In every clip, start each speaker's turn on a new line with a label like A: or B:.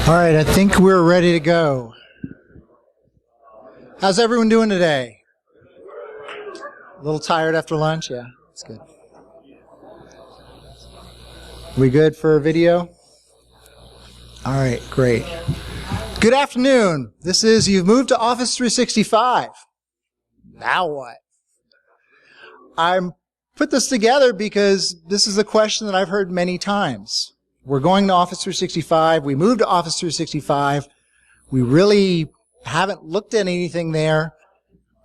A: All right, I think we're ready to go. How's everyone doing today? A little tired after lunch? Yeah, that's good. We good for a video? All right, great. Good afternoon. This is, you've moved to Office 365. Now what? I put this together because this is a question that I've heard many times. We're going to Office 365. We moved to Office 365. We really haven't looked at anything there.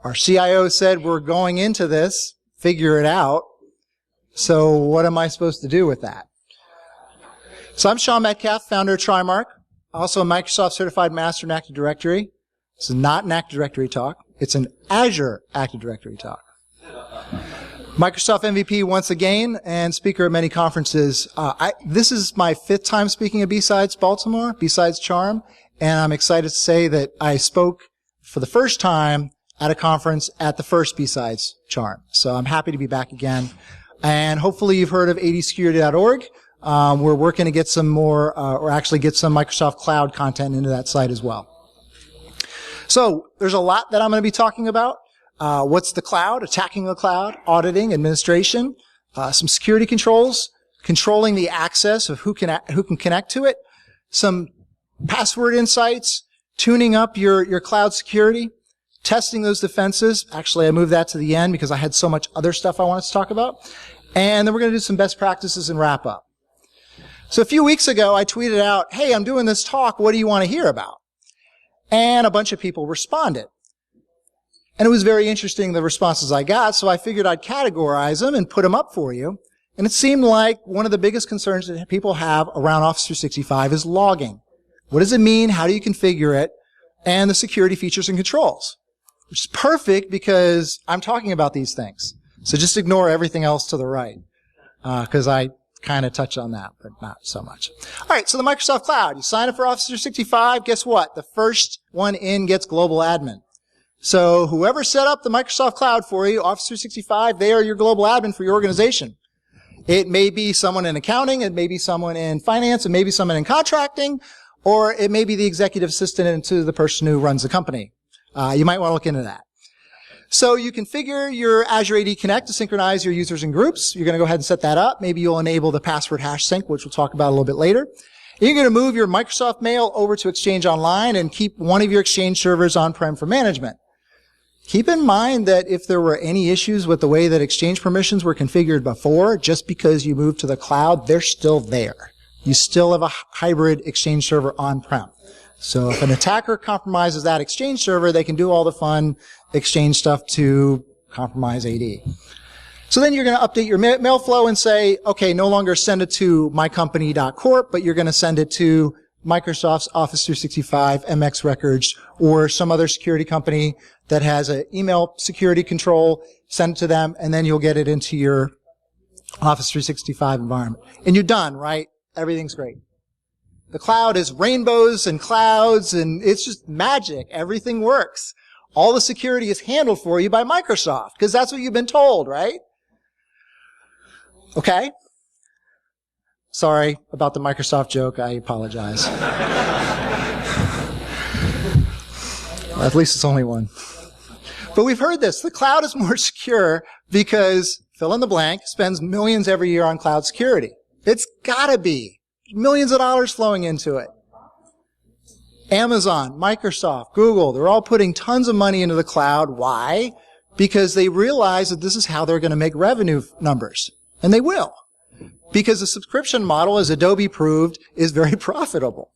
A: Our CIO said we're going into this, figure it out. So what am I supposed to do with that? So I'm Sean Metcalf, founder of TriMark, also a Microsoft Certified Master in Active Directory. This is not an Active Directory talk. It's an Azure Active Directory talk. Microsoft MVP once again, and speaker at many conferences. This is my 5th time speaking at BSides Baltimore, BSides Charm, and I'm excited to say that I spoke for the first time at a conference at the first BSides Charm. So I'm happy to be back again. And hopefully you've heard of adsecurity.org. We're working to get some more, or actually get some Microsoft Cloud content into that site as well. So there's a lot that I'm going to be talking about. What's the cloud? Attacking the cloud, auditing, administration, some security controls, controlling the access of who can connect to it, some password insights, tuning up your cloud security, testing those defenses. Actually, I moved that to the end because I had so much other stuff I wanted to talk about. And then we're going to do some best practices and wrap up. So a few weeks ago, I tweeted out, hey, I'm doing this talk. What do you want to hear about? And a bunch of people responded. And it was very interesting, the responses I got, so I figured I'd categorize them and put them up for you. And it seemed like one of the biggest concerns that people have around Office 365 is logging. What does it mean? How do you configure it? And the security features and controls. Which is perfect because I'm talking about these things. So just ignore everything else to the right. Because I kind of touch on that, but not so much. All right, so the Microsoft Cloud. You sign up for Office 365, guess what? The first one in gets global admin. So whoever set up the Microsoft Cloud for you, Office 365, they are your global admin for your organization. It may be someone in accounting, it may be someone in finance, it may be someone in contracting, or it may be the executive assistant to the person who runs the company. You might want to look into that. So you configure your Azure AD Connect to synchronize your users and groups. You're going to go ahead and set that up. Maybe you'll enable the password hash sync, which we'll talk about a little bit later. You're going to move your Microsoft Mail over to Exchange Online and keep one of your Exchange servers on-prem for management. Keep in mind that if there were any issues with the way that Exchange permissions were configured before, just because you moved to the cloud, they're still there. You still have a hybrid Exchange server on-prem. So if an attacker compromises that Exchange server, they can do all the fun Exchange stuff to compromise AD. So then you're going to update your mail flow and say, okay, no longer send it to mycompany.corp, but you're going to send it to Microsoft's Office 365, MX Records, or some other security company that has an email security control. Send it to them, and then you'll get it into your Office 365 environment. And you're done, right? Everything's great. The cloud is rainbows and clouds, and it's just magic. Everything works. All the security is handled for you by Microsoft, because that's what you've been told, right? Okay? Sorry about the Microsoft joke. I apologize. At least it's only one. But we've heard this. The cloud is more secure because, fill in the blank, spends millions every year on cloud security. It's gotta be. Millions of dollars flowing into it. Amazon, Microsoft, Google, they're all putting tons of money into the cloud. Why? Because they realize that this is how they're going to make revenue numbers. And they will. Because the subscription model, as Adobe proved, is very profitable.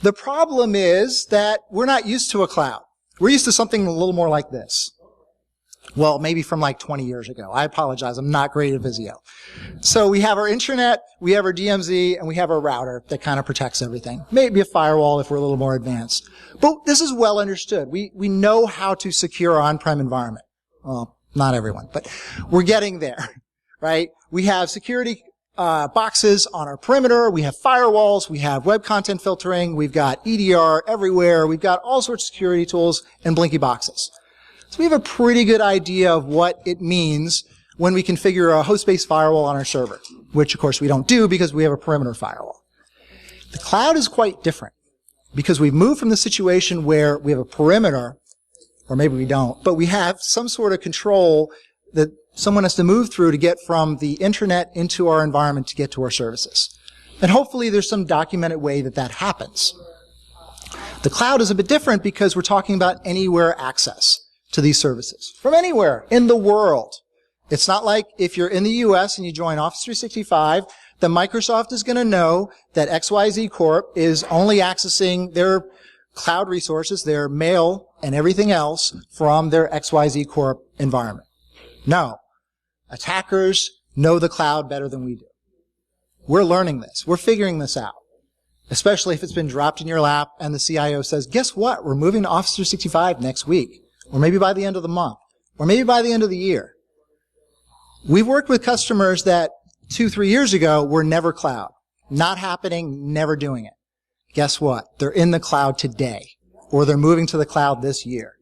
A: The problem is that we're not used to a cloud. We're used to something a little more like this. Well, maybe from like 20 years ago. I apologize. I'm not great at Visio. So we have our intranet, we have our DMZ, and we have our router that kind of protects everything. Maybe a firewall if we're a little more advanced. But this is well understood. We know how to secure our on-prem environment. Well, not everyone, but we're getting there, right? We have security boxes on our perimeter. We have firewalls. We have web content filtering. We've got EDR everywhere. We've got all sorts of security tools and blinky boxes. So we have a pretty good idea of what it means when we configure a host-based firewall on our server, which, of course, we don't do because we have a perimeter firewall. The cloud is quite different because we've moved from the situation where we have a perimeter, or maybe we don't, but we have some sort of control that someone has to move through to get from the internet into our environment to get to our services. And hopefully there's some documented way that that happens. The cloud is a bit different because we're talking about anywhere access to these services. From anywhere in the world. It's not like if you're in the US and you join Office 365, then Microsoft is going to know that XYZ Corp is only accessing their cloud resources, their mail and everything else from their XYZ Corp environment. No. Attackers know the cloud better than we do. We're learning this. We're figuring this out. Especially if it's been dropped in your lap and the CIO says, guess what? We're moving to Office 365 next week. Or maybe by the end of the month. Or maybe by the end of the year. We've worked with customers that 2-3 years ago were never cloud. Not happening, never doing it. Guess what? They're in the cloud today. Or they're moving to the cloud this year.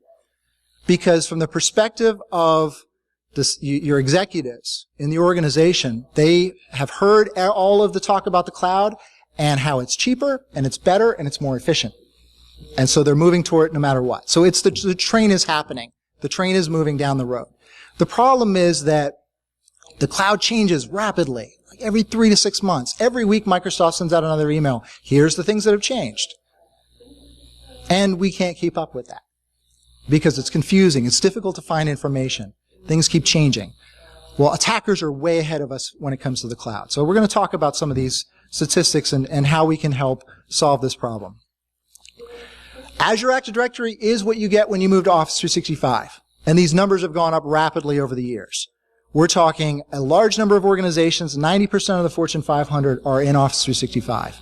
A: Because from the perspective of your executives in the organization, they have heard all of the talk about the cloud and how it's cheaper and it's better and it's more efficient. And so they're moving toward it no matter what. So it's the train is happening. The train is moving down the road. The problem is that the cloud changes rapidly, like every 3 to 6 months. Every week Microsoft sends out another email. Here's the things that have changed. And we can't keep up with that because it's confusing. It's difficult to find information. Things keep changing. Well, attackers are way ahead of us when it comes to the cloud. So we're going to talk about some of these statistics and how we can help solve this problem. Azure Active Directory is what you get when you move to Office 365. And these numbers have gone up rapidly over the years. We're talking a large number of organizations, 90% of the Fortune 500 are in Office 365.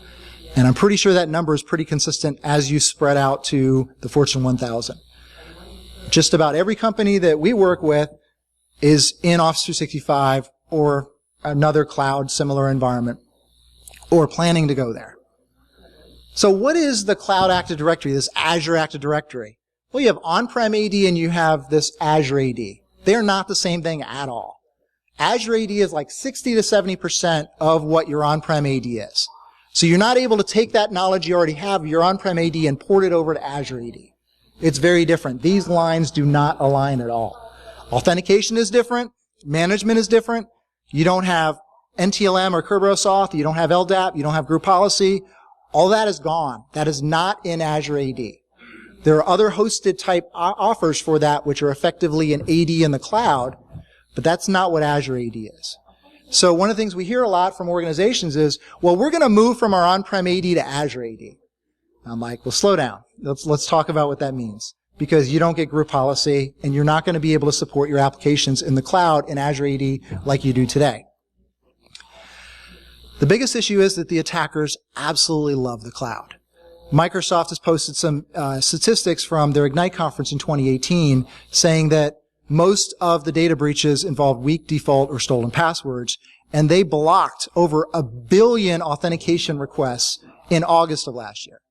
A: And I'm pretty sure that number is pretty consistent as you spread out to the Fortune 1000. Just about every company that we work with is in Office 365 or another cloud similar environment or planning to go there. So what is the Cloud Active Directory, this Azure Active Directory? Well, you have on-prem AD and you have this Azure AD. They're not the same thing at all. Azure AD is like 60 to 70% of what your on-prem AD is. So you're not able to take that knowledge you already have, your on-prem AD, and port it over to Azure AD. It's very different. These lines do not align at all. Authentication is different. Management is different. You don't have NTLM or Kerberos Auth. You don't have LDAP. You don't have group policy. All that is gone. That is not in Azure AD. There are other hosted type offers for that, which are effectively an AD in the cloud, but that's not what Azure AD is. So one of the things we hear a lot from organizations is, well, we're going to move from our on-prem AD to Azure AD. I'm like, well, slow down. Let's talk about what that means. Because you don't get group policy, and you're not going to be able to support your applications in the cloud in Azure AD like you do today. The biggest issue is that the attackers absolutely love the cloud. Microsoft has posted some statistics from their Ignite conference in 2018 saying that most of the data breaches involved weak default or stolen passwords, and they blocked over 1 billion authentication requests in August of last year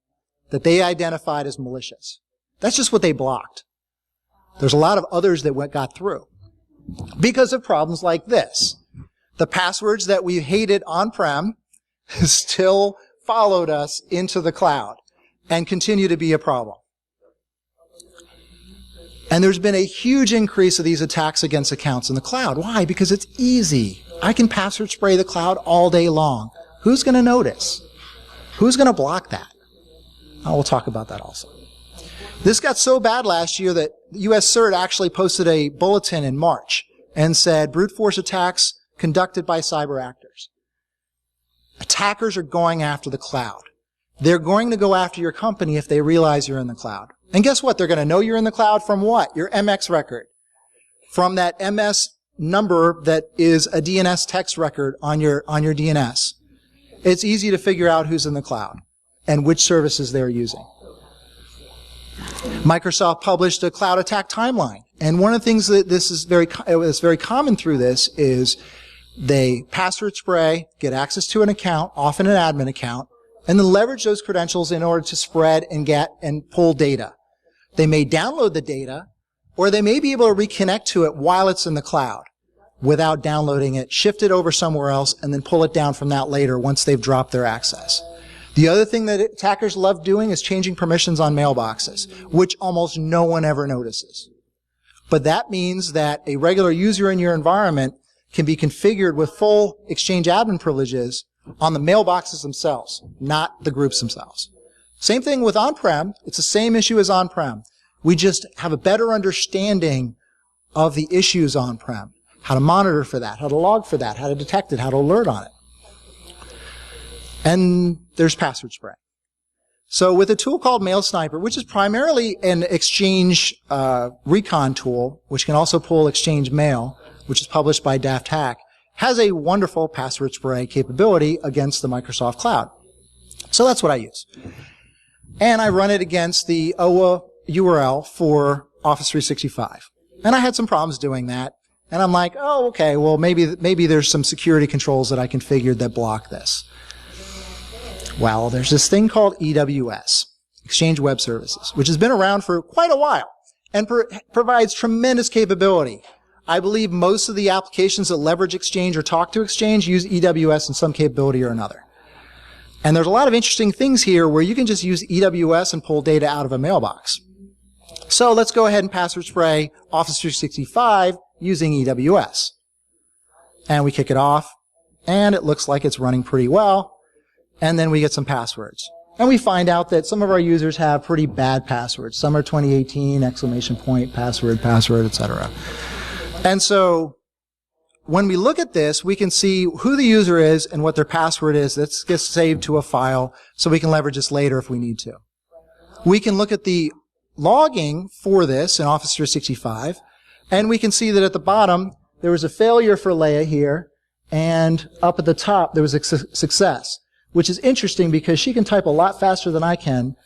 A: that they identified as malicious. That's just what they blocked. There's a lot of others that got through because of problems like this. The passwords that we hated on-prem still followed us into the cloud and continue to be a problem. And there's been a huge increase of these attacks against accounts in the cloud. Why? Because it's easy. I can password spray the cloud all day long. Who's going to notice? Who's going to block that? Oh, we'll talk about that also. This got so bad last year that US CERT actually posted a bulletin in March and said brute force attacks conducted by cyber actors. Attackers are going after the cloud. They're going to go after your company if they realize you're in the cloud. And guess what? They're going to know you're in the cloud from what? Your MX record. From that MS number that is a DNS text record on your DNS. It's easy to figure out who's in the cloud and which services they're using. Microsoft published a cloud attack timeline. And one of the things that is very common through this is they password spray, get access to an account, often an admin account, and then leverage those credentials in order to spread and get and pull data. They may download the data, or they may be able to reconnect to it while it's in the cloud without downloading it, shift it over somewhere else, and then pull it down from that later once they've dropped their access. The other thing that attackers love doing is changing permissions on mailboxes, which almost no one ever notices. But that means that a regular user in your environment can be configured with full Exchange admin privileges on the mailboxes themselves, not the groups themselves. Same thing with on-prem. It's the same issue as on-prem. We just have a better understanding of the issues on-prem, how to monitor for that, how to log for that, how to detect it, how to alert on it. And there's password spraying. So with a tool called Mail Sniper, which is primarily an Exchange recon tool, which can also pull Exchange mail, which is published by Daft Hack, has a wonderful password spray capability against the Microsoft Cloud. So that's what I use. And I run it against the OA URL for Office 365. And I had some problems doing that. And I'm like, oh, okay, well, maybe there's some security controls that I configured that block this. Well, there's this thing called EWS, Exchange Web Services, which has been around for quite a while and provides tremendous capability. I believe most of the applications that leverage Exchange or talk to Exchange use EWS in some capability or another. And there's a lot of interesting things here where you can just use EWS and pull data out of a mailbox. So let's go ahead and password spray Office 365 using EWS. And we kick it off, and it looks like it's running pretty well. And then we get some passwords. And we find out that some of our users have pretty bad passwords. Some are 2018, exclamation point, password, etc. And so when we look at this, we can see who the user is and what their password is. That gets saved to a file so we can leverage this later if we need to. We can look at the logging for this in Office 365, and we can see that at the bottom there was a failure for Leia here, and up at the top there was a success, which is interesting because she can type a lot faster than I can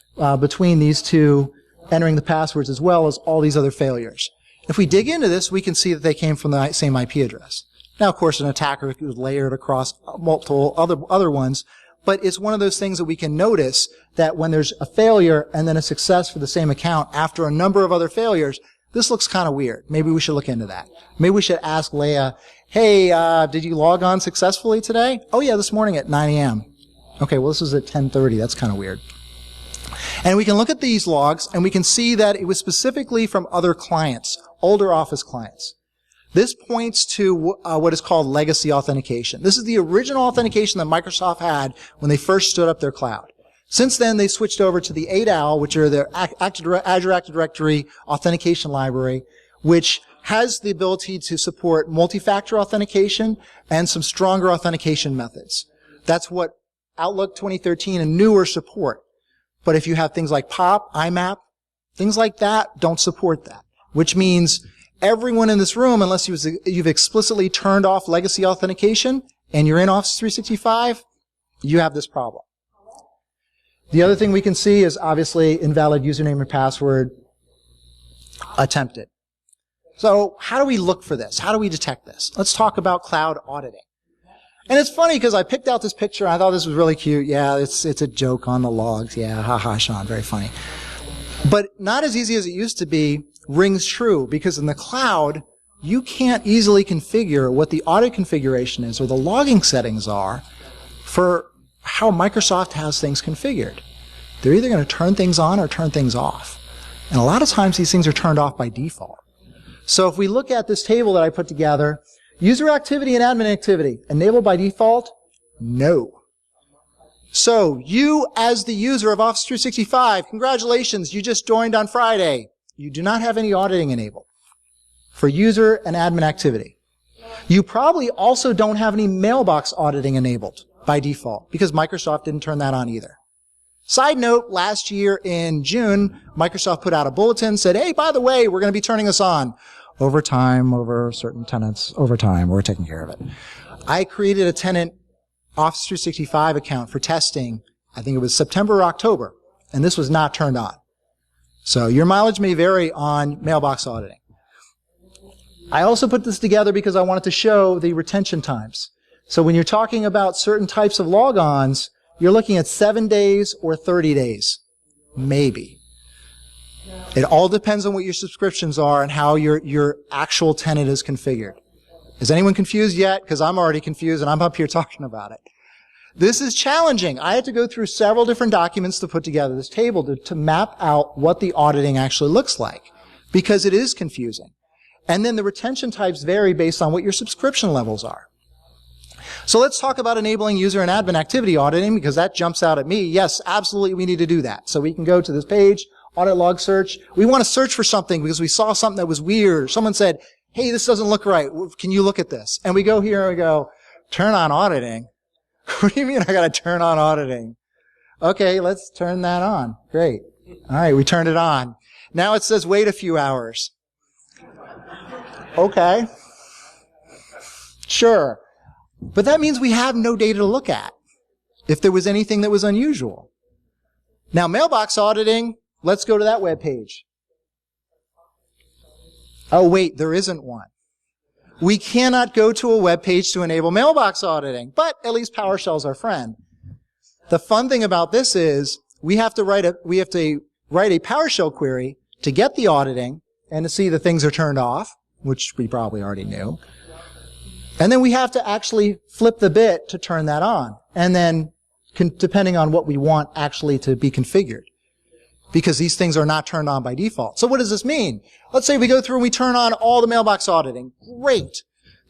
A: between these two, entering the passwords as well as all these other failures. If we dig into this, we can see that they came from the same IP address. Now, of course, an attacker could layer it across multiple other ones, but it's one of those things that we can notice that when there's a failure and then a success for the same account after a number of other failures, this looks kind of weird. Maybe we should look into that. Maybe we should ask Leia, hey, did you log on successfully today? Oh, yeah, this morning at 9 a.m. Okay, well, this is at 10:30. That's kind of weird. And we can look at these logs, and we can see that it was specifically from other clients, older Office clients. This points to what is called legacy authentication. This is the original authentication that Microsoft had when they first stood up their cloud. Since then, they switched over to the ADAL, which are their Azure Active Directory authentication library, which has the ability to support multi-factor authentication and some stronger authentication methods. That's what Outlook 2013 and newer support. But if you have things like POP, IMAP, things like that, don't support that. Which means everyone in this room, unless you've explicitly turned off legacy authentication and you're in Office 365, you have this problem. The other thing we can see is obviously invalid username and password attempted. So how do we look for this? How do we detect this? Let's talk about cloud auditing. And it's funny because I picked out this picture and I thought this was really cute. Yeah, it's a joke on the logs. Yeah, haha, Sean, very funny. But not as easy as it used to be rings true, because in the cloud, you can't easily configure what the audit configuration is or the logging settings are for how Microsoft has things configured. They're either going to turn things on or turn things off. And a lot of times these things are turned off by default. So if we look at this table that I put together, user activity and admin activity, enabled by default? No. So you, as the user of Office 365, congratulations, you just joined on Friday. You do not have any auditing enabled for user and admin activity. You probably also don't have any mailbox auditing enabled by default because Microsoft didn't turn that on either. Side note, last year in June, Microsoft put out a bulletin, said, hey, by the way, we're going to be turning this on. Over time, over certain tenants, over time, we're taking care of it. I created a tenant Office 365 account for testing, I think it was September or October, and this was not turned on. So your mileage may vary on mailbox auditing. I also put this together because I wanted to show the retention times. So when you're talking about certain types of logons, you're looking at 7 days or 30 days. Maybe. It all depends on what your subscriptions are and how your actual tenant is configured. Is anyone confused yet? Because I'm already confused and I'm up here talking about it. This is challenging. I had to go through several different documents to put together this table to map out what the auditing actually looks like, because it is confusing. And then the retention types vary based on what your subscription levels are. So let's talk about enabling user and admin activity auditing, because that jumps out at me. Yes, absolutely, we need to do that. So we can go to this page, audit log search. We want to search for something because we saw something that was weird, or someone said, hey, this doesn't look right. Can you look at this? And we go here and we go, turn on auditing. What do you mean I got to turn on auditing? Okay, let's turn that on. Great. All right, we turned it on. Now it says wait a few hours. Okay. Sure. But that means we have no data to look at if there was anything that was unusual. Now, mailbox auditing, let's go to that web page. Oh, wait, there isn't one. We cannot go to a web page to enable mailbox auditing, but at least PowerShell's our friend. The fun thing about this is we have to write a PowerShell query to get the auditing and to see the things are turned off, which we probably already knew. And then we have to actually flip the bit to turn that on. And then, depending on what we want actually to be configured. Because these things are not turned on by default. So what does this mean? Let's say we go through and we turn on all the mailbox auditing. Great.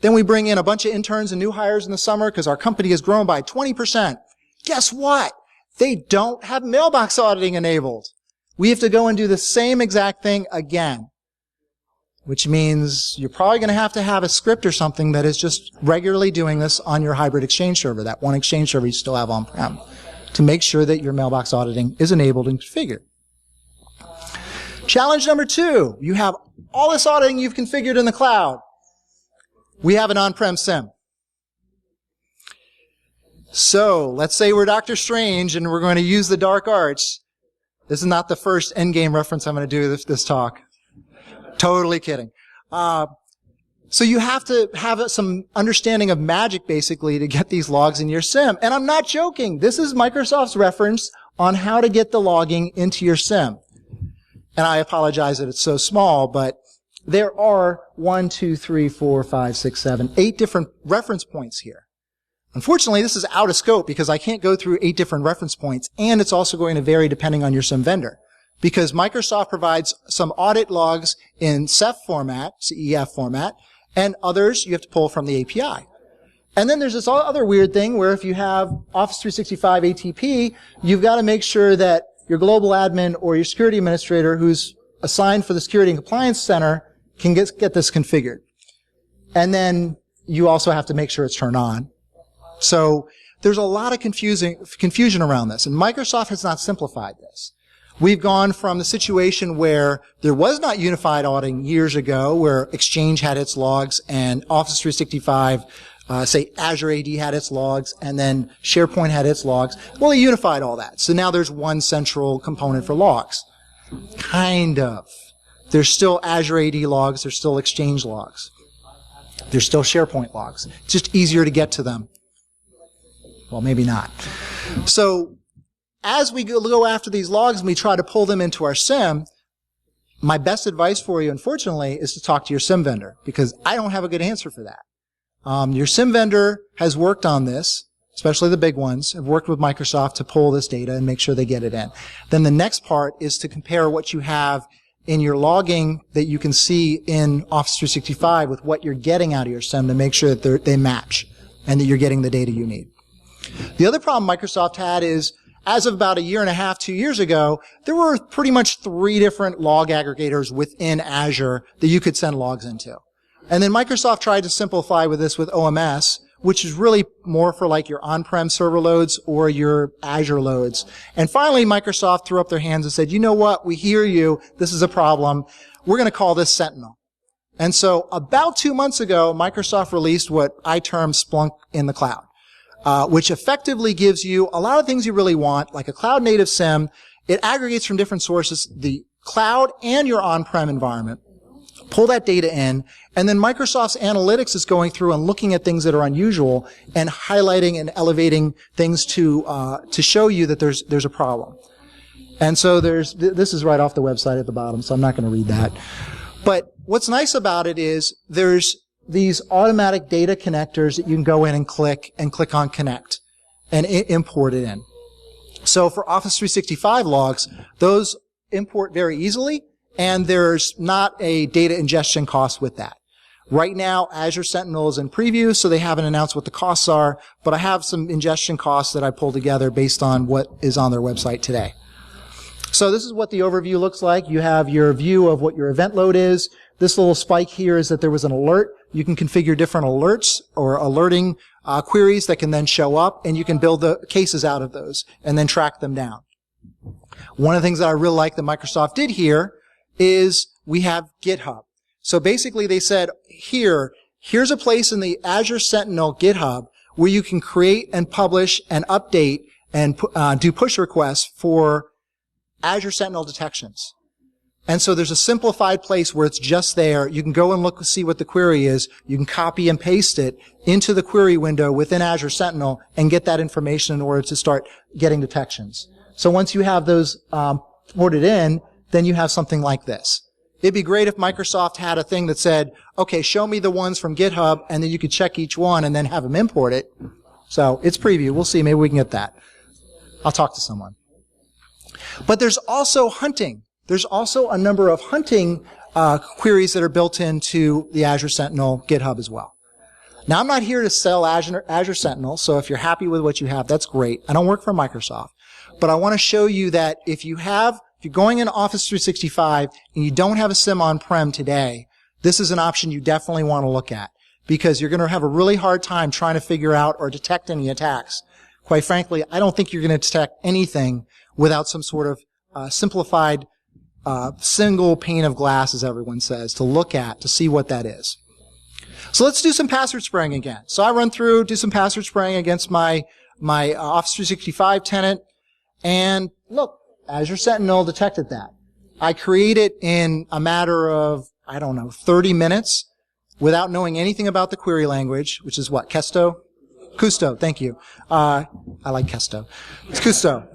A: Then we bring in a bunch of interns and new hires in the summer because our company has grown by 20%. Guess what? They don't have mailbox auditing enabled. We have to go and do the same exact thing again. Which means you're probably going to have a script or something that is just regularly doing this on your hybrid Exchange server, that one Exchange server you still have on-prem, to make sure that your mailbox auditing is enabled and configured. Challenge number 2, you have all this auditing you've configured in the cloud. We have an on-prem SIEM. So, let's say we're Dr. Strange and we're going to use the dark arts. This is not the first endgame reference I'm going to do this talk. Totally kidding. So you have to have some understanding of magic, basically, to get these logs in your SIEM. And I'm not joking. This is Microsoft's reference on how to get the logging into your SIEM. And I apologize that it's so small, but there are 8 different reference points here. Unfortunately, this is out of scope because I can't go through 8 different reference points, and it's also going to vary depending on your SIEM vendor. Because Microsoft provides some audit logs in CEF format, CEF format, and others you have to pull from the API. And then there's this other weird thing where if you have Office 365 ATP, you've got to make sure that your global admin or your security administrator who's assigned for the Security and Compliance Center can get this configured. And then you also have to make sure it's turned on. So there's a lot of confusion around this, and Microsoft has not simplified this. We've gone from the situation where there was not unified auditing years ago, where Exchange had its logs and Office 365, say Azure AD had its logs, and then SharePoint had its logs. Well, they unified all that. So now there's one central component for logs. Kind of. There's still Azure AD logs, there's still Exchange logs. There's still SharePoint logs. It's just easier to get to them. Well, maybe not. So, as we go after these logs and we try to pull them into our SIEM, my best advice for you, unfortunately, is to talk to your SIEM vendor, because I don't have a good answer for that. Your SIEM vendor has worked on this, especially the big ones, have worked with Microsoft to pull this data and make sure they get it in. Then the next part is to compare what you have in your logging that you can see in Office 365 with what you're getting out of your SIEM to make sure that they match and that you're getting the data you need. The other problem Microsoft had is, as of about 1.5 years, 2 years ago, there were pretty much 3 different log aggregators within Azure that you could send logs into. And then Microsoft tried to simplify with this with OMS, which is really more for like your on-prem server loads or your Azure loads. And finally, Microsoft threw up their hands and said, you know what, we hear you, this is a problem, we're going to call this Sentinel. And so about 2 months ago, Microsoft released what I term Splunk in the cloud. Which effectively gives you a lot of things you really want, like a cloud-native SIEM. It aggregates from different sources, the cloud and your on-prem environment. Pull that data in, and then Microsoft's analytics is going through and looking at things that are unusual and highlighting and elevating things to show you that there's a problem. And so this is right off the website at the bottom, so I'm not going to read that. But what's nice about it is there's these automatic data connectors that you can go in and click on connect. and import it in. So for Office 365 logs, those import very easily, and there's not a data ingestion cost with that. Right now, Azure Sentinel is in preview, so they haven't announced what the costs are, but I have some ingestion costs that I pulled together based on what is on their website today. So this is what the overview looks like. You have your view of what your event load is. This little spike here is that there was an alert. You can configure different alerts or alerting queries that can then show up, and you can build the cases out of those and then track them down. One of the things that I really like that Microsoft did here is we have GitHub. So basically they said, here's a place in the Azure Sentinel GitHub where you can create and publish and update and do push requests for Azure Sentinel detections. And so there's a simplified place where it's just there. You can go and look, see what the query is. You can copy and paste it into the query window within Azure Sentinel and get that information in order to start getting detections. So once you have those ported in, then you have something like this. It'd be great if Microsoft had a thing that said, okay, show me the ones from GitHub, and then you could check each one and then have them import it. So it's preview. We'll see. Maybe we can get that. I'll talk to someone. But there's also hunting. There's also a number of hunting queries that are built into the Azure Sentinel GitHub as well. Now, I'm not here to sell Azure Sentinel, so if you're happy with what you have, that's great. I don't work for Microsoft. But I want to show you that if you're going in Office 365 and you don't have a SIM on-prem today, this is an option you definitely want to look at because you're going to have a really hard time trying to figure out or detect any attacks. Quite frankly, I don't think you're going to detect anything without some sort of simplified single pane of glass, as everyone says, to look at to see what that is. So let's do some password spraying again. So I run through, do some password spraying against my Office 365 tenant, and look, Azure Sentinel detected that. I create it in a matter of, 30 minutes without knowing anything about the query language, which is what, Kesto? Kusto, thank you. I like Kesto. It's Kusto.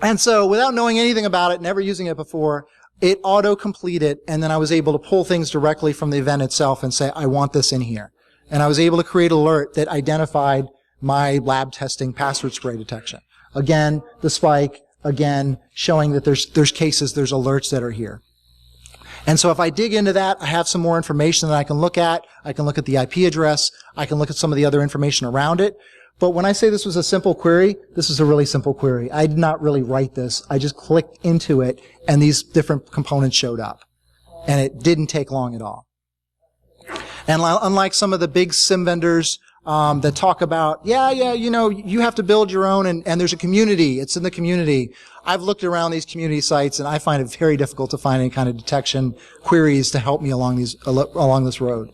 A: And so without knowing anything about it, never using it before, it auto-completed, and then I was able to pull things directly from the event itself and say, I want this in here. And I was able to create an alert that identified my lab testing password spray detection. Again, the spike, again, showing that there's cases, there's alerts that are here. And so if I dig into that, I have some more information that I can look at. I can look at the IP address. I can look at some of the other information around it. But when I say this was a simple query, this is a really simple query. I did not really write this. I just clicked into it, and these different components showed up. And it didn't take long at all. And unlike some of the big SIM vendors that talk about, you have to build your own, and there's a community. It's in the community. I've looked around these community sites, and I find it very difficult to find any kind of detection queries to help me along this road.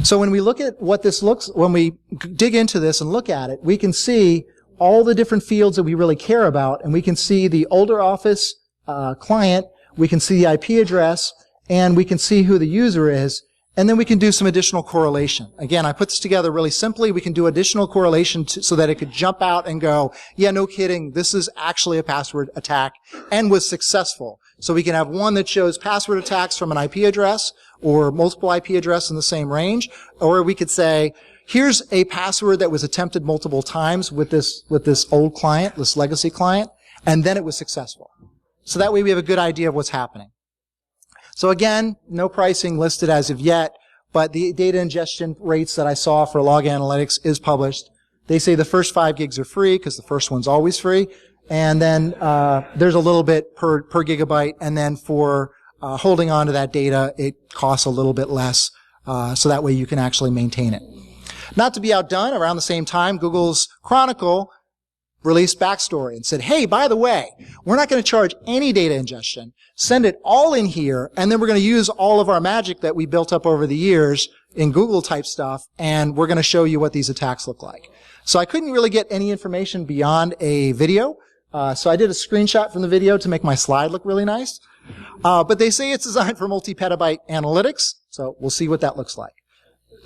A: So when we look at what this looks, when we dig into this and look at it, we can see all the different fields that we really care about, and we can see the older Office client, we can see the IP address, and we can see who the user is, and then we can do some additional correlation. Again, I put this together really simply. We can do additional correlation so that it could jump out and go, yeah, no kidding, this is actually a password attack and was successful. So we can have one that shows password attacks from an IP address or multiple IP address in the same range, or we could say, here's a password that was attempted multiple times with this old client, this legacy client, and then it was successful. So that way we have a good idea of what's happening. So again, no pricing listed as of yet, but the data ingestion rates that I saw for Log Analytics is published. They say the first 5 gigs are free because the first one's always free, and then there's a little bit per gigabyte, and then for holding on to that data, it costs a little bit less, so that way you can actually maintain it. Not to be outdone, around the same time, Google's Chronicle released backstory and said, hey, by the way, we're not going to charge any data ingestion. Send it all in here, and then we're going to use all of our magic that we built up over the years in Google-type stuff, and we're going to show you what these attacks look like. So I couldn't really get any information beyond a video, so I did a screenshot from the video to make my slide look really nice. But they say it's designed for multi-petabyte analytics, so we'll see what that looks like.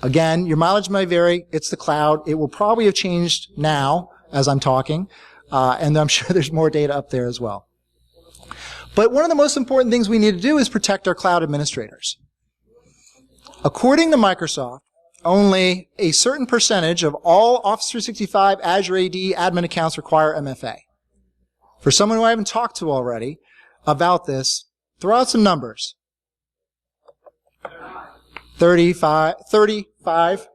A: Again, your mileage may vary. It's the cloud. It will probably have changed now as I'm talking, and I'm sure there's more data up there as well. But one of the most important things we need to do is protect our cloud administrators. According to Microsoft, only a certain percentage of all Office 365 Azure AD admin accounts require MFA. For someone who I haven't talked to already about this, throw out some numbers. 35, 4.5,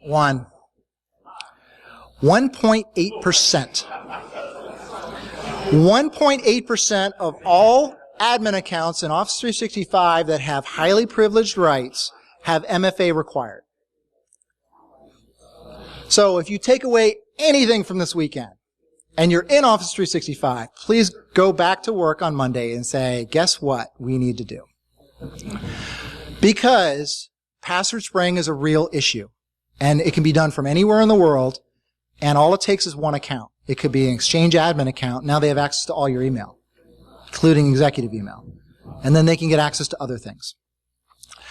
A: 1. 1.8%. 1.8% of all admin accounts in Office 365 that have highly privileged rights have MFA required. So if you take away anything from this weekend and you're in Office 365, please go back to work on Monday and say, guess what we need to do? Because password spraying is a real issue, and it can be done from anywhere in the world, and all it takes is one account. It could be an Exchange admin account. Now they have access to all your email, including executive email. And then they can get access to other things.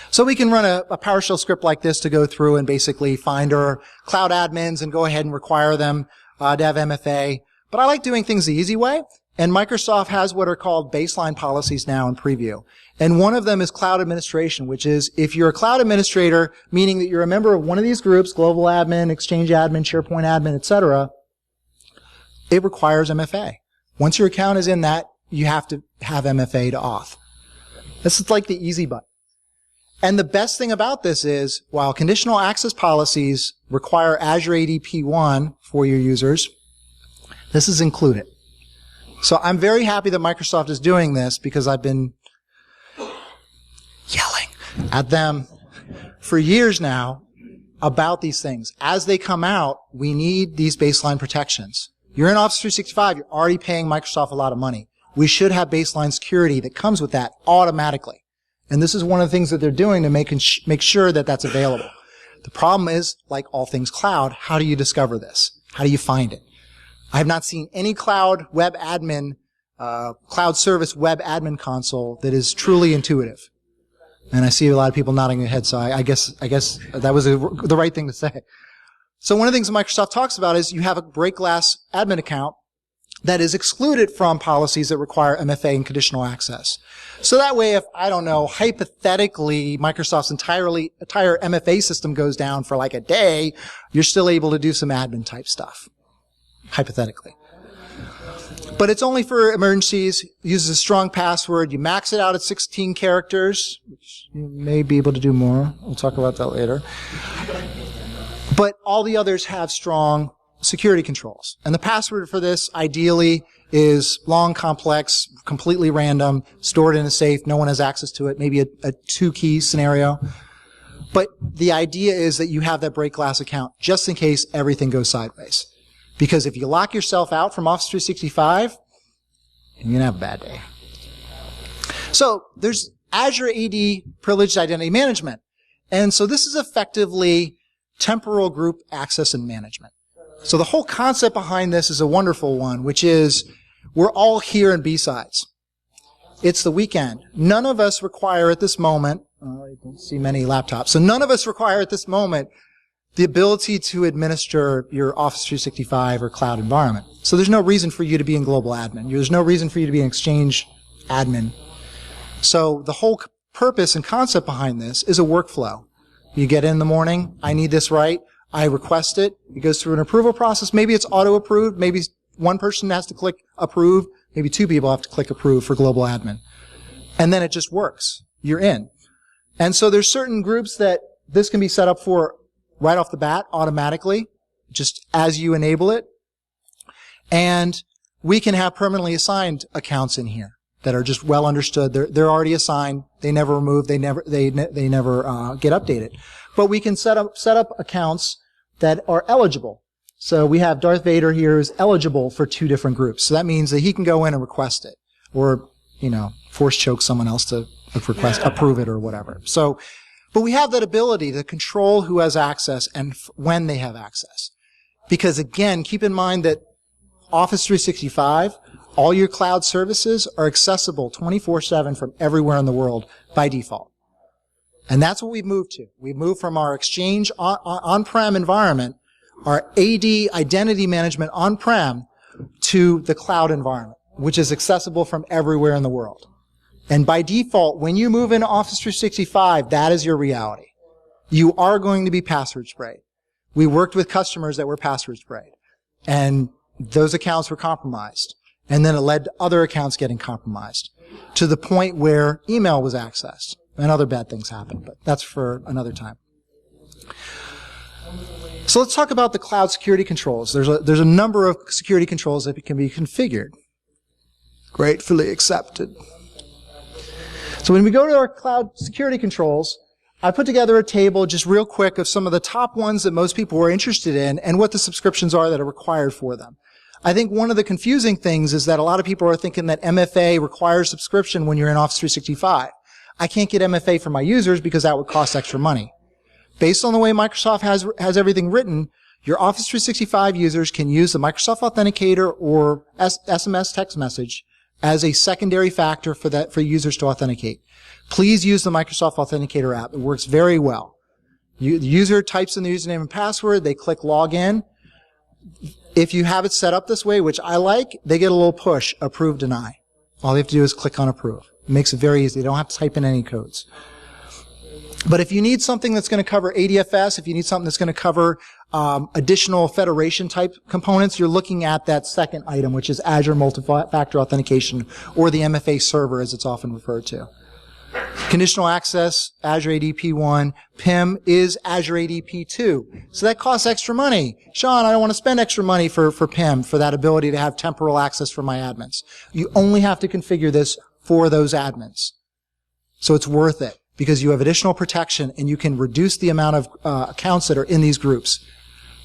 A: So we can run a PowerShell script like this to go through and basically find our cloud admins and go ahead and require them to have MFA. But I like doing things the easy way. And Microsoft has what are called baseline policies now in preview. And one of them is cloud administration, which is if you're a cloud administrator, meaning that you're a member of one of these groups, global admin, Exchange admin, SharePoint admin, etc., it requires MFA. Once your account is in that, you have to have MFA to auth. This is like the easy button. And the best thing about this is, while conditional access policies require Azure AD P1 for your users, this is included. So I'm very happy that Microsoft is doing this because I've been yelling at them for years now about these things. As they come out, we need these baseline protections. You're in Office 365, you're already paying Microsoft a lot of money. We should have baseline security that comes with that automatically. And this is one of the things that they're doing to make sure that that's available. The problem is, like all things cloud, how do you discover this? How do you find it? I have not seen any cloud web admin, cloud service web admin console that is truly intuitive. And I see a lot of people nodding their heads, so I guess that was the right thing to say. So one of the things Microsoft talks about is you have a break glass admin account that is excluded from policies that require MFA and conditional access. So that way, if, I don't know, hypothetically, Microsoft's entire MFA system goes down for like a day, you're still able to do some admin type stuff. Hypothetically. But it's only for emergencies, uses a strong password, you max it out at 16 characters, which you may be able to do more. We'll talk about that later. But all the others have strong security controls. And the password for this, ideally, is long, complex, completely random, stored in a safe, no one has access to it, maybe a two-key scenario. But the idea is that you have that break glass account just in case everything goes sideways. Because if you lock yourself out from Office 365, you're going to have a bad day. So there's Azure AD Privileged Identity Management. And so this is effectively temporal group access and management. So the whole concept behind this is a wonderful one, which is we're all here in BSides. It's the weekend. None of us require at this moment, I don't see many laptops, so none of us require at this moment the ability to administer your Office 365 or cloud environment. So there's no reason for you to be in global admin. There's no reason for you to be in Exchange admin. So the whole purpose and concept behind this is a workflow. You get in the morning, I need this right, I request it, it goes through an approval process, maybe it's auto-approved, maybe one person has to click approve, maybe two people have to click approve for global admin. And then it just works. You're in. And so there's certain groups that this can be set up for right off the bat, automatically, just as you enable it. And we can have permanently assigned accounts in here that are just well understood. They're already assigned. They never remove. They never get updated. But we can set up accounts that are eligible. So we have Darth Vader here is eligible for two different groups. So that means that he can go in and request it, or force choke someone else to approve it or whatever. So. But we have that ability to control who has access and when they have access. Because again, keep in mind that Office 365, all your cloud services are accessible 24/7 from everywhere in the world by default. And that's what we've moved to. We've moved from our Exchange on-prem environment, our AD identity management on-prem, to the cloud environment, which is accessible from everywhere in the world. And by default, when you move into Office 365, that is your reality. You are going to be password sprayed. We worked with customers that were password sprayed, and those accounts were compromised. And then it led to other accounts getting compromised to the point where email was accessed and other bad things happened, but that's for another time. So let's talk about the cloud security controls. There's a number of security controls that can be configured. Gratefully accepted. So when we go to our cloud security controls, I put together a table just real quick of some of the top ones that most people were interested in and what the subscriptions are that are required for them. I think one of the confusing things is that a lot of people are thinking that MFA requires subscription when you're in Office 365. I can't get MFA for my users because that would cost extra money. Based on the way Microsoft has everything written, your Office 365 users can use the Microsoft Authenticator or SMS text message as a secondary factor for users to authenticate. Please use the Microsoft Authenticator app. It works very well. The user types in the username and password, they click login. If you have it set up this way, which I like, they get a little push, approve, deny. All they have to do is click on approve. It makes it very easy. They don't have to type in any codes. But if you need something that's going to cover ADFS, if you need something that's going to cover additional federation type components, you're looking at that second item, which is Azure Multi-Factor Authentication, or the MFA server as it's often referred to. Conditional access, Azure ADP 1. PIM is Azure ADP 2. So that costs extra money. Sean, I don't want to spend extra money for PIM, for that ability to have temporal access for my admins. You only have to configure this for those admins. So it's worth it, because you have additional protection and you can reduce the amount of accounts that are in these groups.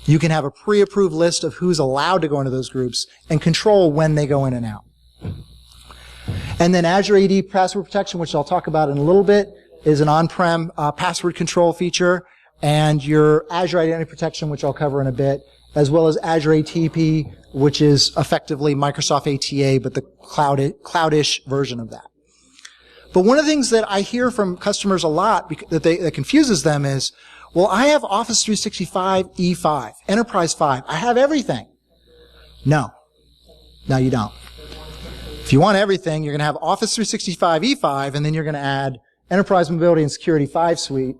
A: You can have a pre-approved list of who's allowed to go into those groups and control when they go in and out. And then Azure AD Password Protection, which I'll talk about in a little bit, is an on-prem password control feature, and your Azure Identity Protection, which I'll cover in a bit, as well as Azure ATP, which is effectively Microsoft ATA, but the cloudish version of that. But one of the things that I hear from customers a lot that confuses them is, well, I have Office 365 E5, Enterprise 5. I have everything. No, you don't. If you want everything, you're going to have Office 365 E5, and then you're going to add Enterprise Mobility and Security 5 Suite,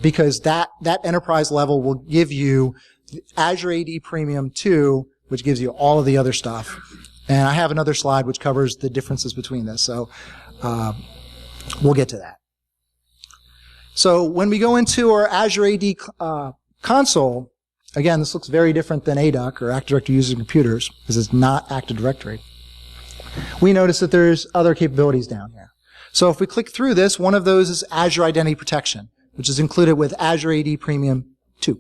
A: because that enterprise level will give you Azure AD Premium 2, which gives you all of the other stuff. And I have another slide which covers the differences between this. So we'll get to that. So when we go into our Azure AD console, again, this looks very different than ADUC, or Active Directory Users and Computers, because it's not Active Directory. We notice that there's other capabilities down here. So if we click through this, one of those is Azure Identity Protection, which is included with Azure AD Premium 2.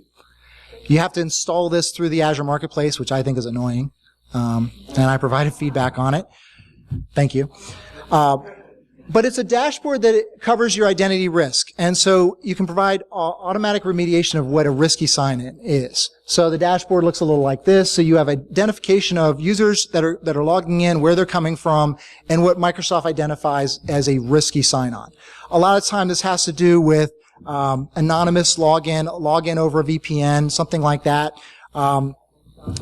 A: You have to install this through the Azure Marketplace, which I think is annoying, and I provided feedback on it. Thank you. But it's a dashboard that covers your identity risk, and so you can provide automatic remediation of what a risky sign-in is. So the dashboard looks a little like this. So you have identification of users that are logging in, where they're coming from, and what Microsoft identifies as a risky sign-on. A lot of time this has to do with anonymous login over a VPN, something like that.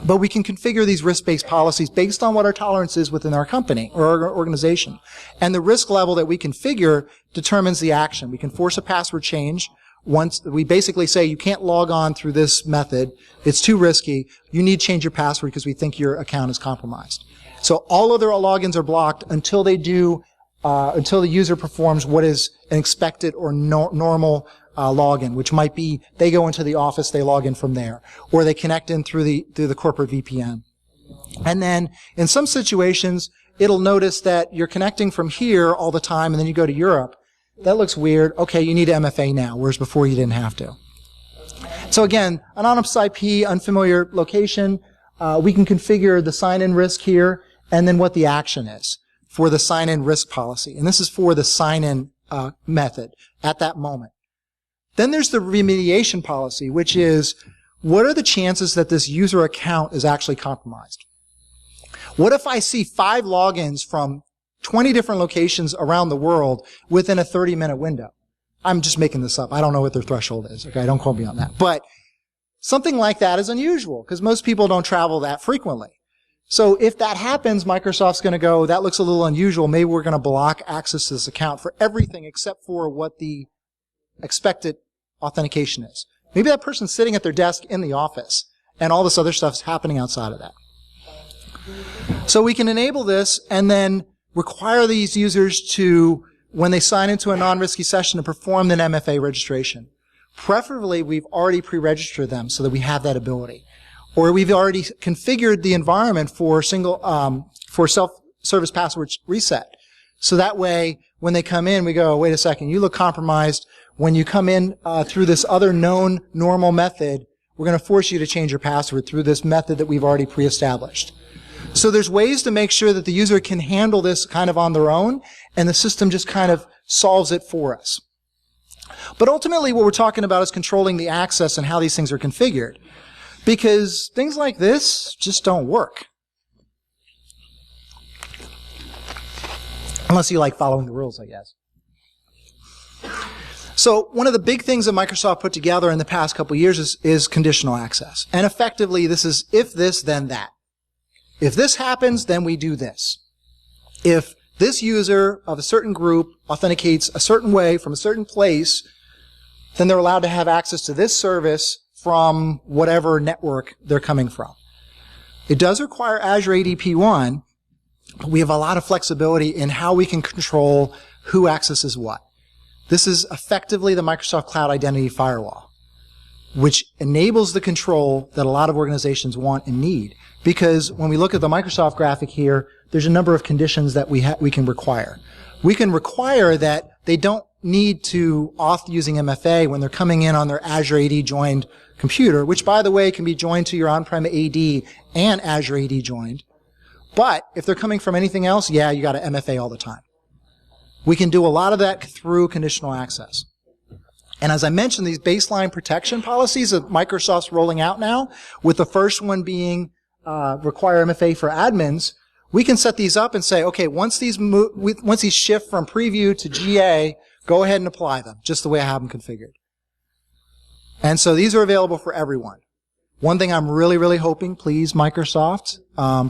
A: But we can configure these risk-based policies based on what our tolerance is within our company or our organization. And the risk level that we configure determines the action. We can force a password change. Once we basically say you can't log on through this method, it's too risky, you need to change your password because we think your account is compromised. So all other logins are blocked until they do, until the user performs what is an expected or normal login, which might be they go into the office, they log in from there, or they connect in through the corporate VPN. And then in some situations, it'll notice that you're connecting from here all the time, and then you go to Europe. That looks weird. Okay, you need MFA now, whereas before you didn't have to. So again, anonymous IP, unfamiliar location. We can configure the sign-in risk here, and then what the action is for the sign-in risk policy. And this is for the sign-in method at that moment. Then there's the remediation policy, which is, what are the chances that this user account is actually compromised? What if I see 5 logins from 20 different locations around the world within a 30-minute window? I'm just making this up. I don't know what their threshold is. Okay, don't quote me on that. But something like that is unusual because most people don't travel that frequently. So if that happens, Microsoft's going to go, that looks a little unusual. Maybe we're going to block access to this account for everything except for what the expected authentication is. Maybe that person's sitting at their desk in the office, and all this other stuff's happening outside of that. So we can enable this and then require these users to, when they sign into a non-risky session, to perform an MFA registration. Preferably, we've already pre-registered them so that we have that ability. Or we've already configured the environment for for self-service password reset. So that way, when they come in, we go, wait a second, you look compromised. When you come in through this other known normal method, we're going to force you to change your password through this method that we've already pre-established. So there's ways to make sure that the user can handle this kind of on their own, and the system just kind of solves it for us. But ultimately, what we're talking about is controlling the access and how these things are configured. Because things like this just don't work. Unless you like following the rules, I guess. So one of the big things that Microsoft put together in the past couple of years is conditional access. And effectively, this is if this, then that. If this happens, then we do this. If this user of a certain group authenticates a certain way from a certain place, then they're allowed to have access to this service from whatever network they're coming from. It does require Azure ADP1, but we have a lot of flexibility in how we can control who accesses what. This is effectively the Microsoft Cloud Identity Firewall, which enables the control that a lot of organizations want and need. Because when we look at the Microsoft graphic here, there's a number of conditions that we can require. We can require that they don't need to auth using MFA when they're coming in on their Azure AD joined computer, which, by the way, can be joined to your on-prem AD and Azure AD joined. But if they're coming from anything else, yeah, you got to MFA all the time. We can do a lot of that through conditional access. And as I mentioned, these baseline protection policies that Microsoft's rolling out now, with the first one being require MFA for admins, we can set these up and say, okay, once these shift from preview to GA, go ahead and apply them, just the way I have them configured. And so these are available for everyone. One thing I'm really, really hoping, please, Microsoft,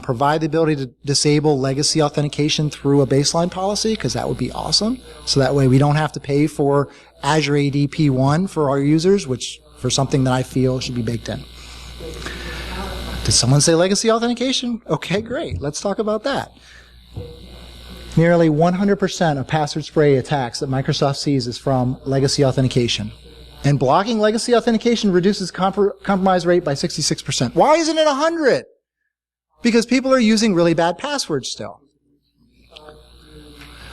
A: provide the ability to disable legacy authentication through a baseline policy, because that would be awesome. So that way we don't have to pay for Azure ADP1 for our users, which for something that I feel should be baked in. Did someone say legacy authentication? Okay, great. Let's talk about that. Nearly 100% of password spray attacks that Microsoft sees is from legacy authentication. And blocking legacy authentication reduces compromise rate by 66%. Why isn't it 100? Because people are using really bad passwords still.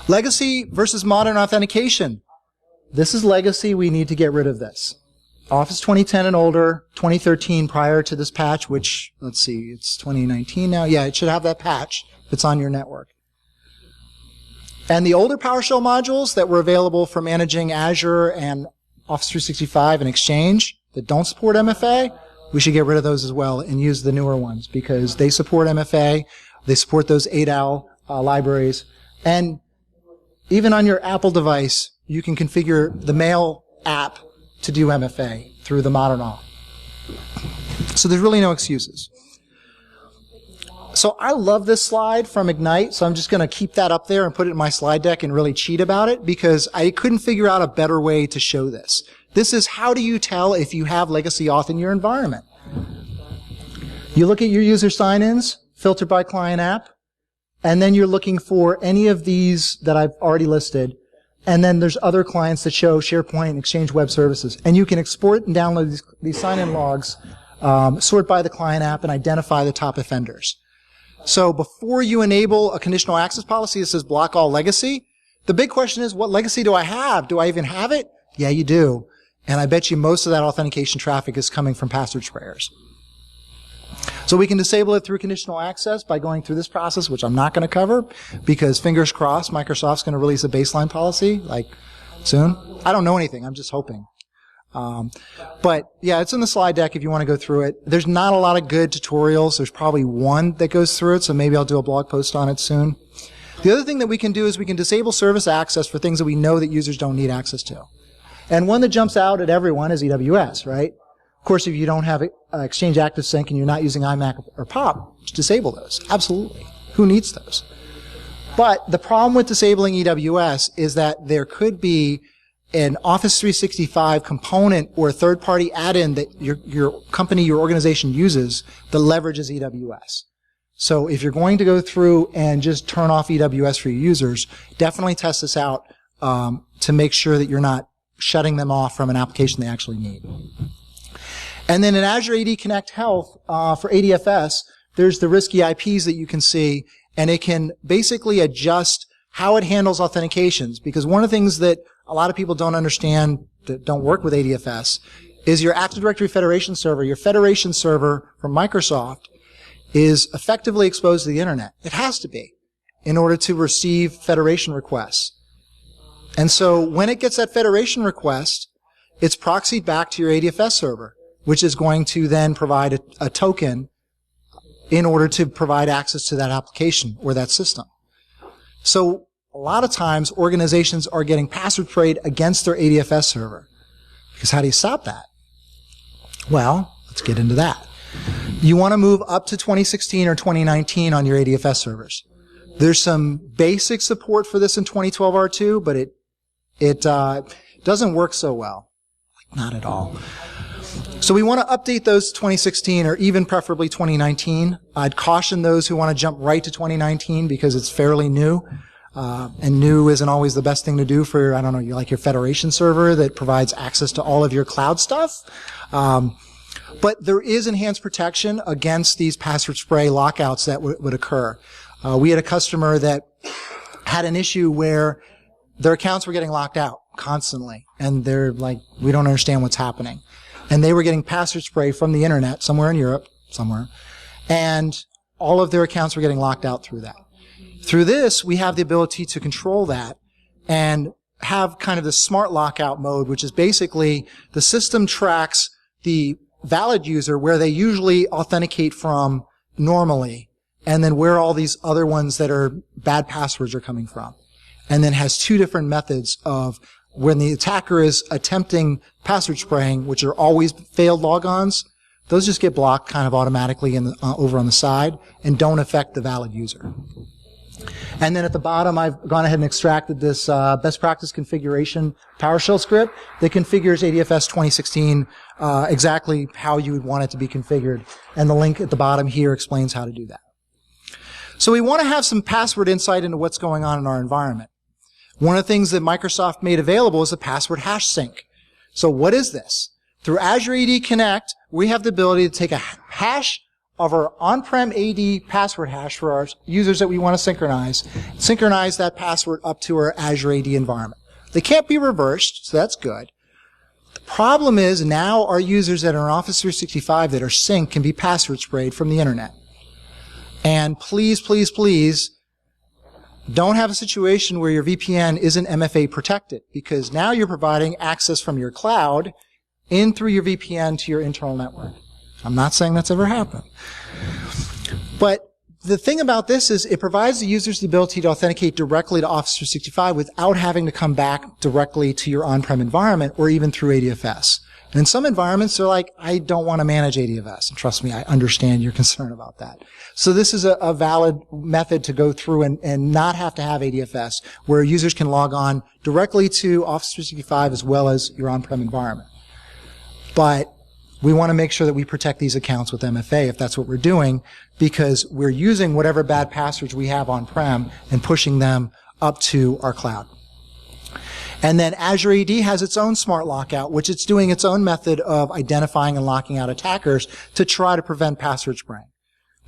A: Legacy versus modern authentication. This is legacy. We need to get rid of this. Office 2010 and older, 2013 prior to this patch, which, let's see, it's 2019 now. Yeah, it should have that patch if it's on your network. And the older PowerShell modules that were available for managing Azure and Office 365 and Exchange that don't support MFA, we should get rid of those as well and use the newer ones because they support MFA, they support those ADAL libraries, and even on your Apple device, you can configure the Mail app to do MFA through the modern Auth. So there's really no excuses. So I love this slide from Ignite, so I'm just going to keep that up there and put it in my slide deck and really cheat about it because I couldn't figure out a better way to show this. This is how do you tell if you have legacy auth in your environment. You look at your user sign-ins, filtered by client app, and then you're looking for any of these that I've already listed, and then there's other clients that show SharePoint and Exchange Web Services. And you can export and download these sign-in logs, sort by the client app, and identify the top offenders. So before you enable a conditional access policy that says block all legacy, the big question is, what legacy do I have? Do I even have it? Yeah, you do. And I bet you most of that authentication traffic is coming from password sprayers. So we can disable it through conditional access by going through this process, which I'm not going to cover, because fingers crossed, Microsoft's going to release a baseline policy, like, soon. I don't know anything. I'm just hoping. But yeah, it's in the slide deck if you want to go through it. There's not a lot of good tutorials. There's probably one that goes through it, so maybe I'll do a blog post on it soon. The other thing that we can do is we can disable service access for things that we know that users don't need access to. And one that jumps out at everyone is AWS, right? Of course, if you don't have Exchange Active Sync and you're not using IMAC or POP, just disable those. Absolutely. Who needs those? But the problem with disabling EWS is that there could be an Office 365 component or a third-party add-in that your company, your organization uses that leverages EWS. So if you're going to go through and just turn off EWS for your users, definitely test this out to make sure that you're not shutting them off from an application they actually need. And then in Azure AD Connect Health for ADFS, there's the risky IPs that you can see, and it can basically adjust how it handles authentications. Because one of the things that a lot of people don't understand that don't work with ADFS is your Active Directory Federation server, your Federation server from Microsoft, is effectively exposed to the internet. It has to be in order to receive Federation requests. And so when it gets that Federation request, it's proxied back to your ADFS server, which is going to then provide a token in order to provide access to that application or that system. So a lot of times organizations are getting password sprayed against their ADFS server. Because how do you stop that? Well, let's get into that. You want to move up to 2016 or 2019 on your ADFS servers. There's some basic support for this in 2012 R2, but it doesn't work so well. Not at all. So we want to update those to 2016 or even preferably 2019. I'd caution those who want to jump right to 2019 because it's fairly new. And new isn't always the best thing to do for, I don't know, you like your Federation server that provides access to all of your cloud stuff. But there is enhanced protection against these password spray lockouts that would occur. We had a customer that had an issue where their accounts were getting locked out constantly. And they're like, we don't understand what's happening. And they were getting password spray from the internet, somewhere in Europe, somewhere. And all of their accounts were getting locked out through that. Through this, we have the ability to control that and have kind of the smart lockout mode, which is basically the system tracks the valid user where they usually authenticate from normally, and then where all these other ones that are bad passwords are coming from. And then has two different methods of when the attacker is attempting password spraying, which are always failed logons, those just get blocked kind of automatically over on the side and don't affect the valid user. And then at the bottom, I've gone ahead and extracted this best practice configuration PowerShell script that configures ADFS 2016 exactly how you would want it to be configured. And the link at the bottom here explains how to do that. So we want to have some password insight into what's going on in our environment. One of the things that Microsoft made available is the password hash sync. So what is this? Through Azure AD Connect, we have the ability to take a hash of our on-prem AD password hash for our users that we want to synchronize that password up to our Azure AD environment. They can't be reversed, so that's good. The problem is now our users that are in Office 365 that are synced can be password sprayed from the internet. And please, please, please, don't have a situation where your VPN isn't MFA protected, because now you're providing access from your cloud in through your VPN to your internal network. I'm not saying that's ever happened. But the thing about this is it provides the users the ability to authenticate directly to Office 365 without having to come back directly to your on-prem environment or even through ADFS. And in some environments, they're like, I don't want to manage ADFS. And trust me, I understand your concern about that. So this is a valid method to go through and not have to have ADFS, where users can log on directly to Office 365 as well as your on-prem environment. But we want to make sure that we protect these accounts with MFA if that's what we're doing, because we're using whatever bad passwords we have on-prem and pushing them up to our cloud. And then Azure AD has its own smart lockout, which it's doing its own method of identifying and locking out attackers to try to prevent password spraying.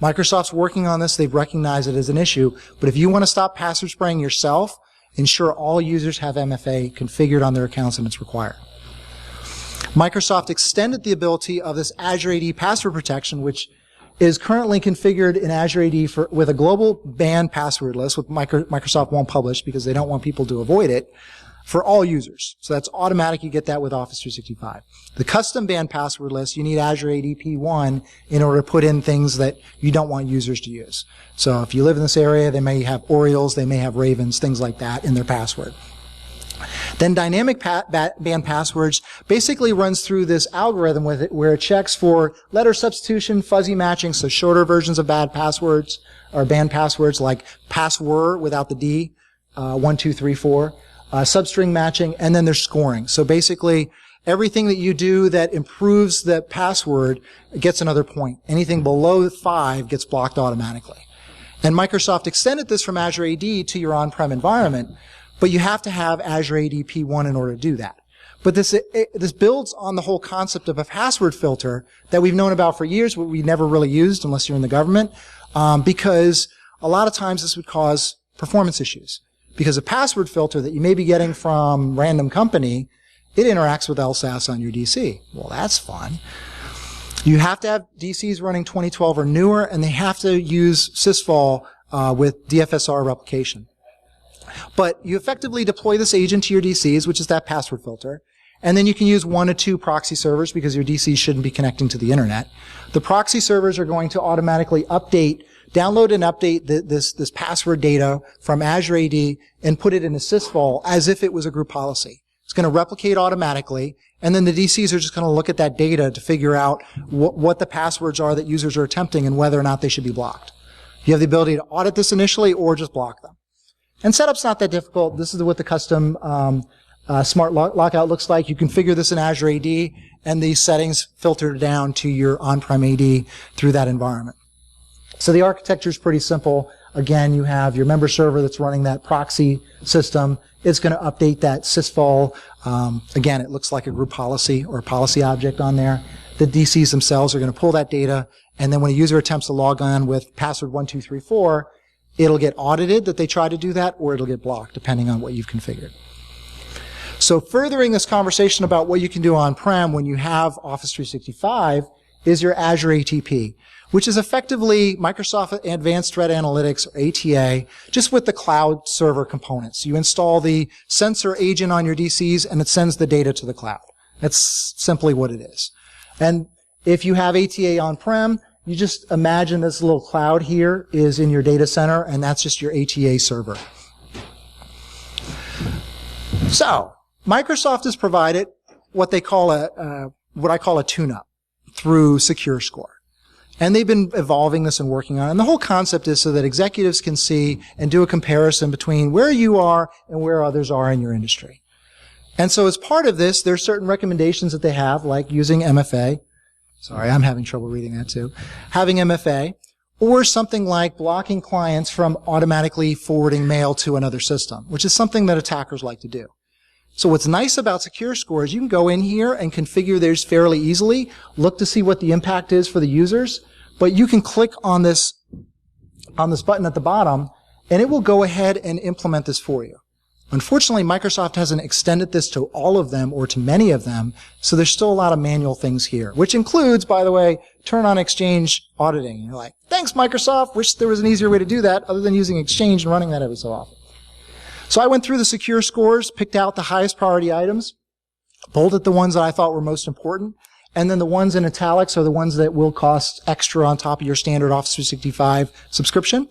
A: Microsoft's working on this. They've recognized it as an issue. But if you want to stop password spraying yourself, ensure all users have MFA configured on their accounts and it's required. Microsoft extended the ability of this Azure AD password protection, which is currently configured in Azure AD with a global banned password list, which Microsoft won't publish because they don't want people to avoid it, for all users. So that's automatic. You get that with Office 365. The custom banned password list, you need Azure AD P1 in order to put in things that you don't want users to use. So if you live in this area, they may have Orioles, they may have Ravens, things like that in their password. Then dynamic band passwords basically runs through this algorithm with it where it checks for letter substitution, fuzzy matching, so shorter versions of bad passwords or band passwords like password without the D, 1, 2, 3, 4, substring matching, and then there's scoring. So basically, everything that you do that improves the password gets another point. Anything below 5 gets blocked automatically. And Microsoft extended this from Azure AD to your on-prem environment, but you have to have Azure AD P1 in order to do that. But this builds on the whole concept of a password filter that we've known about for years, but we never really used unless you're in the government, because a lot of times this would cause performance issues. Because a password filter that you may be getting from random company, it interacts with LSAS on your DC. Well, that's fun. You have to have DCs running 2012 or newer, and they have to use sysvol with DFSR replication. But you effectively deploy this agent to your DCs, which is that password filter, and then you can use 1 to 2 proxy servers because your DCs shouldn't be connecting to the internet. The proxy servers are going to automatically download and update this password data from Azure AD and put it in a sysvol as if it was a group policy. It's going to replicate automatically, and then the DCs are just going to look at that data to figure out what the passwords are that users are attempting and whether or not they should be blocked. You have the ability to audit this initially or just block them. And setup's not that difficult. This is what the custom smart lockout looks like. You configure this in Azure AD, and these settings filter down to your on-prem AD through that environment. So the architecture is pretty simple. Again, you have your member server that's running that proxy system. It's going to update that sysvol. Again, it looks like a group policy or a policy object on there. The DCs themselves are going to pull that data, and then when a user attempts to log on with password 1234, it'll get audited that they try to do that, or it'll get blocked, depending on what you've configured. So furthering this conversation about what you can do on-prem when you have Office 365 is your Azure ATP, which is effectively Microsoft Advanced Threat Analytics, or ATA, just with the cloud server components. You install the sensor agent on your DCs, and it sends the data to the cloud. That's simply what it is. And if you have ATA on-prem, you just imagine this little cloud here is in your data center, and that's just your ATA server. So, Microsoft has provided what they call what I call a tune-up through SecureScore. And they've been evolving this and working on it. And the whole concept is so that executives can see and do a comparison between where you are and where others are in your industry. And so as part of this, there's certain recommendations that they have, like using MFA. Sorry, I'm having trouble reading that too. Having MFA, or something like blocking clients from automatically forwarding mail to another system, which is something that attackers like to do. So what's nice about SecureScore is you can go in here and configure theirs fairly easily, look to see what the impact is for the users, but you can click on this button at the bottom, and it will go ahead and implement this for you. Unfortunately, Microsoft hasn't extended this to all of them or to many of them, so there's still a lot of manual things here, which includes, by the way, turn on Exchange auditing. And you're like, thanks, Microsoft. Wish there was an easier way to do that other than using Exchange and running that every so often. So I went through the secure scores, picked out the highest priority items, bolded the ones that I thought were most important, and then the ones in italics are the ones that will cost extra on top of your standard Office 365 subscription.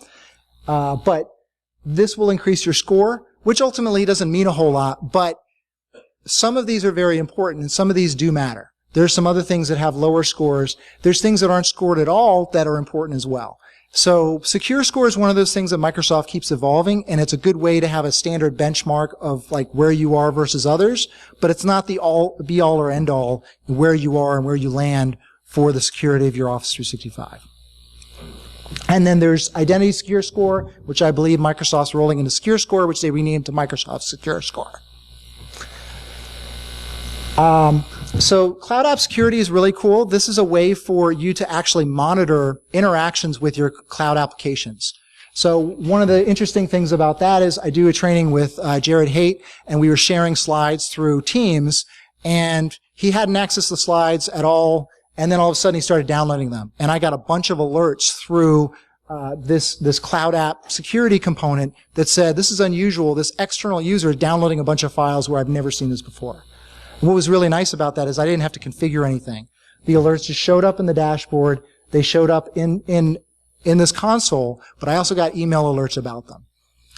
A: But this will increase your score, which ultimately doesn't mean a whole lot, but some of these are very important, and some of these do matter. There's some other things that have lower scores. There's things that aren't scored at all that are important as well. So SecureScore is one of those things that Microsoft keeps evolving, and it's a good way to have a standard benchmark of like where you are versus others, but it's not the be all or end all where you are and where you land for the security of your Office 365. And then there's Identity SecureScore, which I believe Microsoft's rolling into SecureScore, which they renamed to Microsoft SecureScore. So Cloud App Security is really cool. This is a way for you to actually monitor interactions with your cloud applications. So one of the interesting things about that is I do a training with Jared Haight, and we were sharing slides through Teams, and he hadn't accessed the slides at all, and then all of a sudden he started downloading them. And I got a bunch of alerts through this Cloud App Security component that said, this is unusual, this external user is downloading a bunch of files where I've never seen this before. What was really nice about that is I didn't have to configure anything. The alerts just showed up in the dashboard. They showed up in this console, but I also got email alerts about them.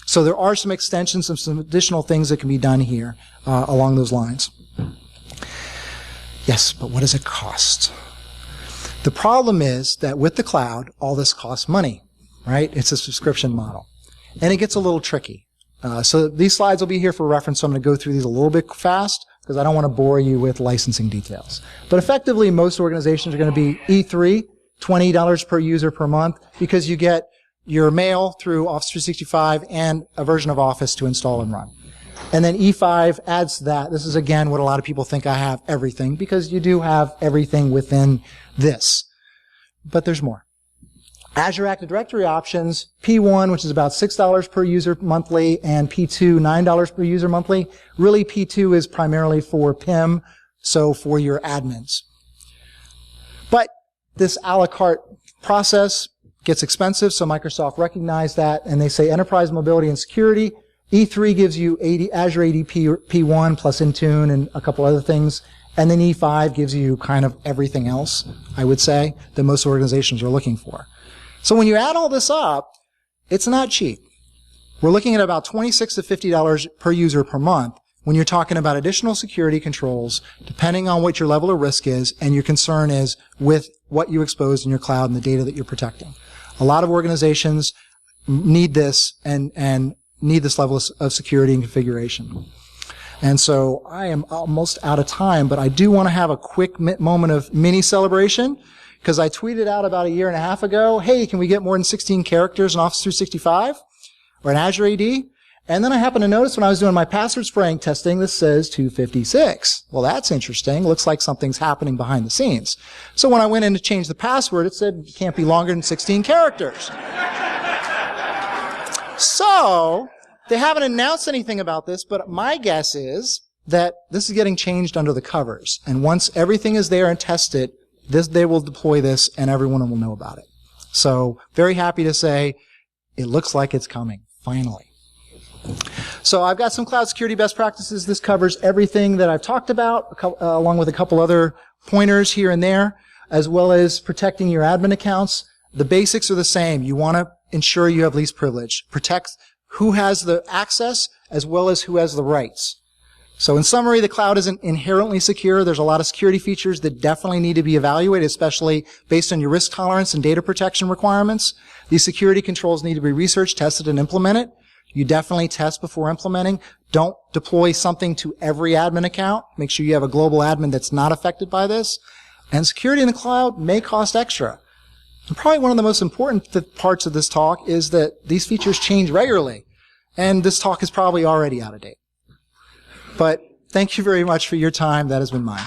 A: So there are some extensions and some additional things that can be done here along those lines. Yes, but what does it cost? The problem is that with the cloud, all this costs money, right? It's a subscription model. And it gets a little tricky. So these slides will be here for reference, so I'm going to go through these a little bit fast because I don't want to bore you with licensing details. But effectively, most organizations are going to be E3, $20 per user per month, because you get your mail through Office 365 and a version of Office to install and run. And then E5 adds that. This is, again, what a lot of people think I have everything, because you do have everything within this. But there's more. Azure Active Directory options, P1, which is about $6 per user monthly, and P2, $9 per user monthly. Really, P2 is primarily for PIM, so for your admins. But this a la carte process gets expensive, so Microsoft recognized that, and they say enterprise mobility and security. E3 gives you Azure AD P1 plus Intune and a couple other things. And then E5 gives you kind of everything else, I would say, that most organizations are looking for. So when you add all this up, it's not cheap. We're looking at about $26 to $50 per user per month when you're talking about additional security controls, depending on what your level of risk is and your concern is with what you expose in your cloud and the data that you're protecting. A lot of organizations need this and need this level of security and configuration. And so I am almost out of time, but I do want to have a quick moment of mini celebration, because I tweeted out about a year and a half ago, hey, can we get more than 16 characters in Office 365 or in Azure AD? And then I happened to notice when I was doing my password spraying testing, this says 256. Well, that's interesting. Looks like something's happening behind the scenes. So when I went in to change the password, it said it can't be longer than 16 characters. So they haven't announced anything about this, but my guess is that this is getting changed under the covers. And once everything is there and tested, they will deploy this and everyone will know about it. So very happy to say it looks like it's coming, finally. So I've got some cloud security best practices. This covers everything that I've talked about, along with a couple other pointers here and there, as well as protecting your admin accounts. The basics are the same. You want to ensure you have least privilege. Protect who has the access as well as who has the rights. So in summary, the cloud isn't inherently secure. There's a lot of security features that definitely need to be evaluated, especially based on your risk tolerance and data protection requirements. These security controls need to be researched, tested, and implemented. You definitely test before implementing. Don't deploy something to every admin account. Make sure you have a global admin that's not affected by this. And security in the cloud may cost extra. And probably one of the most important parts of this talk is that these features change regularly. And this talk is probably already out of date. But thank you very much for your time. That has been mine.